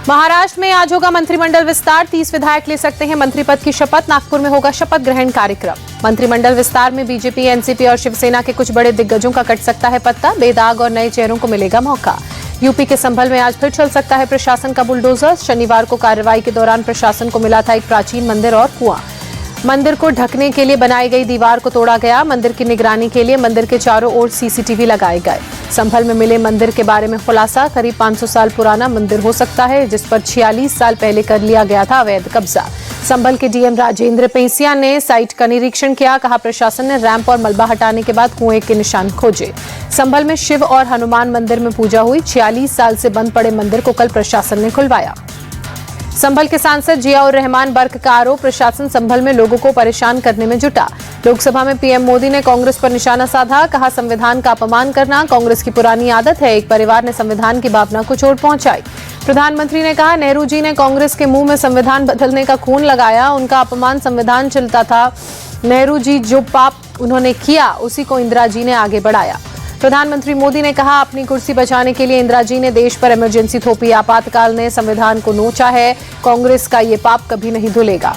महाराष्ट्र में आज होगा मंत्रिमंडल विस्तार। 30 विधायक ले सकते हैं मंत्री पद की शपथ। नागपुर में होगा शपथ ग्रहण कार्यक्रम। मंत्रिमंडल विस्तार में बीजेपी, एनसीपी और शिवसेना के कुछ बड़े दिग्गजों का कट सकता है पत्ता। बेदाग और नए चेहरों को मिलेगा मौका। यूपी के संभल में आज फिर चल सकता है प्रशासन का बुलडोजर। शनिवार को कार्रवाई के दौरान प्रशासन को मिला था एक प्राचीन मंदिर और कुआं। मंदिर को ढकने के लिए बनाई गई दीवार को तोड़ा गया। मंदिर की निगरानी के लिए मंदिर के चारों ओर सीसीटीवी लगाए गए। संभल में मिले मंदिर के बारे में खुलासा। करीब 500 साल पुराना मंदिर हो सकता है, जिस पर 46 साल पहले कर लिया गया था अवैध कब्जा। संभल के डीएम राजेंद्र पेसिया ने साइट का निरीक्षण किया। कहा, प्रशासन ने रैंप और मलबा हटाने के बाद कुएं के निशान खोजे। संभल में शिव और हनुमान मंदिर में पूजा हुई। 46 साल से बंद पड़े मंदिर को कल प्रशासन ने खुलवाया। संभल के सांसद जियाउर रहमान बर्क का आरोप, प्रशासन संभल में लोगों को परेशान करने में जुटा। लोकसभा में पीएम मोदी ने कांग्रेस पर निशाना साधा। कहा, संविधान का अपमान करना कांग्रेस की पुरानी आदत है। एक परिवार ने संविधान की भावना को चोट पहुंचाई। प्रधानमंत्री ने कहा, नेहरू जी ने कांग्रेस के मुंह में संविधान बदलने का खून लगाया। उनका अपमान संविधान चलता था। नेहरू जी जो पाप उन्होंने किया, उसी को इंदिरा जी ने आगे बढ़ाया। प्रधानमंत्री मोदी ने कहा, अपनी कुर्सी बचाने के लिए इंदिरा जी ने देश पर इमरजेंसी थोपी। आपातकाल ने संविधान को नोचा है। कांग्रेस का ये पाप कभी नहीं धुलेगा।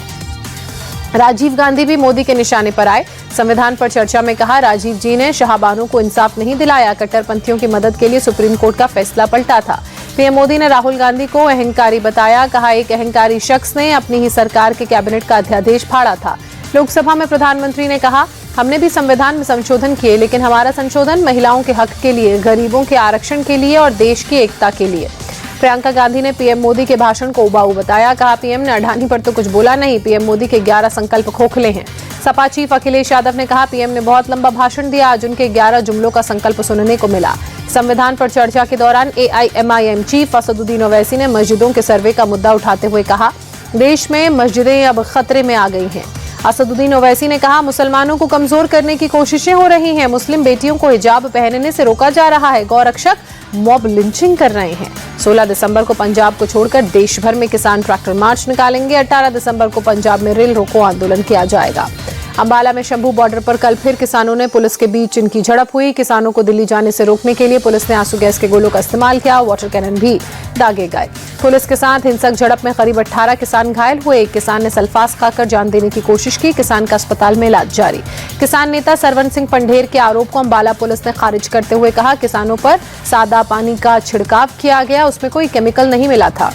राजीव गांधी भी मोदी के निशाने पर आए। संविधान पर चर्चा में कहा, राजीव जी ने शाहबानों को इंसाफ नहीं दिलाया। कट्टरपंथियों की मदद के लिए सुप्रीम कोर्ट का फैसला पलटा था। पीएम मोदी ने राहुल गांधी को अहंकारी बताया। कहा, एक अहंकारी शख्स ने अपनी ही सरकार के कैबिनेट का अध्यादेश फाड़ा था। लोकसभा में प्रधानमंत्री ने कहा, हमने भी संविधान में संशोधन किए, लेकिन हमारा संशोधन महिलाओं के हक के लिए, गरीबों के आरक्षण के लिए और देश की एकता के लिए। प्रियंका गांधी ने पीएम मोदी के भाषण को उबाऊ बताया। कहा, पीएम ने अडानी पर तो कुछ बोला नहीं। पीएम मोदी के 11 संकल्प खोखले हैं। सपा चीफ अखिलेश यादव ने कहा, पीएम ने बहुत लंबा भाषण दिया। आज उनके 11 जुमलों का संकल्प सुनने को मिला। संविधान पर चर्चा के दौरान एआईएमआईएम चीफ असदुद्दीन ओवैसी ने मस्जिदों के सर्वे का मुद्दा उठाते हुए कहा, देश में मस्जिदें अब खतरे में आ गई हैं। असदुद्दीन ओवैसी ने कहा, मुसलमानों को कमजोर करने की कोशिशें हो रही हैं। मुस्लिम बेटियों को हिजाब पहनने से रोका जा रहा है। गौरक्षक मॉब लिंचिंग कर रहे हैं। 16 दिसंबर को पंजाब को छोड़कर देश भर में किसान ट्रैक्टर मार्च निकालेंगे। 18 दिसंबर को पंजाब में रेल रोको आंदोलन किया जाएगा। अंबाला में शंभू बॉर्डर पर कल फिर किसानों ने पुलिस के बीच इनकी झड़प हुई। किसानों को दिल्ली जाने से रोकने के लिए पुलिस ने आंसू गैस के गोलों का इस्तेमाल किया। वाटर कैनन भी दागे गए। पुलिस के साथ हिंसक झड़प में करीब 18 किसान घायल हुए। एक किसान ने सल्फास खाकर जान देने की कोशिश की। किसान का अस्पताल में इलाज जारी। किसान नेता सरवन सिंह पंढेर के आरोप को अंबाला पुलिस ने खारिज करते हुए कहा, किसानों पर सादा पानी का छिड़काव किया गया, उसमें कोई केमिकल नहीं मिला था।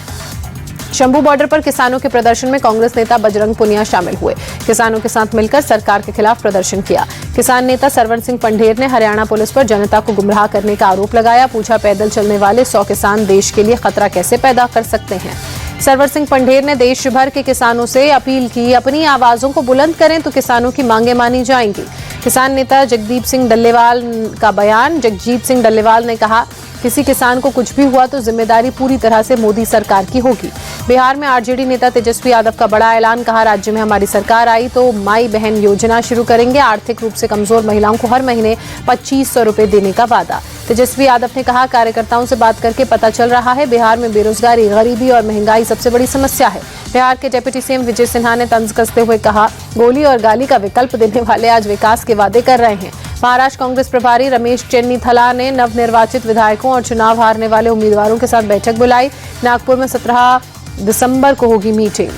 शंभू बॉर्डर पर किसानों के प्रदर्शन में कांग्रेस नेता बजरंग पुनिया शामिल हुए। किसानों के साथ मिलकर सरकार के खिलाफ प्रदर्शन किया। किसान नेता सरवन सिंह पंढेर ने हरियाणा पुलिस पर जनता को गुमराह करने का आरोप लगाया। पूछा, पैदल चलने वाले 100 किसान देश के लिए खतरा कैसे पैदा कर सकते हैं। सरवन सिंह पंढेर ने देश भर के किसानों से अपील की, अपनी आवाजों को बुलंद करें तो किसानों की मांगे मानी जाएंगी। किसान नेता जगदीप सिंह डल्लेवाल का बयान। जगजीत सिंह डल्लेवाल ने कहा, किसी किसान को कुछ भी हुआ तो जिम्मेदारी पूरी तरह से मोदी सरकार की होगी। बिहार में आरजेडी नेता तेजस्वी यादव का बड़ा ऐलान। कहा, राज्य में हमारी सरकार आई तो माई बहन योजना शुरू करेंगे। आर्थिक रूप से कमजोर महिलाओं को हर महीने 2500 रुपए देने का वादा। तेजस्वी यादव ने कहा, कार्यकर्ताओं से बात करके पता चल रहा है बिहार में बेरोजगारी, गरीबी और महंगाई सबसे बड़ी समस्या है। बिहार के डिप्टी सीएम विजय सिन्हा ने तंज कसते हुए कहा, गोली और गाली का विकल्प देने वाले आज विकास के वादे कर रहे हैं। महाराष्ट्र कांग्रेस प्रभारी रमेश चेन्नीथला ने नवनिर्वाचित विधायकों और चुनाव हारने वाले उम्मीदवारों के साथ बैठक बुलाई। नागपुर में 17 दिसंबर को होगी मीटिंग।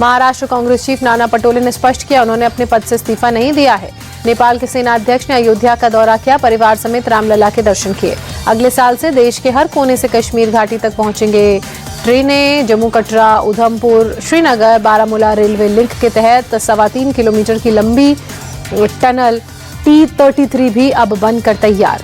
महाराष्ट्र कांग्रेस चीफ नाना पटोले ने स्पष्ट किया, उन्होंने अपने पद से इस्तीफा नहीं दिया है। नेपाल के सेनाध्यक्ष ने अयोध्या का दौरा किया। परिवार समेत रामलला के दर्शन किए। अगले साल से देश के हर कोने से कश्मीर घाटी तक पहुंचेंगे ट्रेनें। जम्मू कटरा, उधमपुर, श्रीनगर, बारामूला रेलवे लिंक के तहत 3.25 किलोमीटर की लंबी टनल T33 भी अब बनकर तैयार।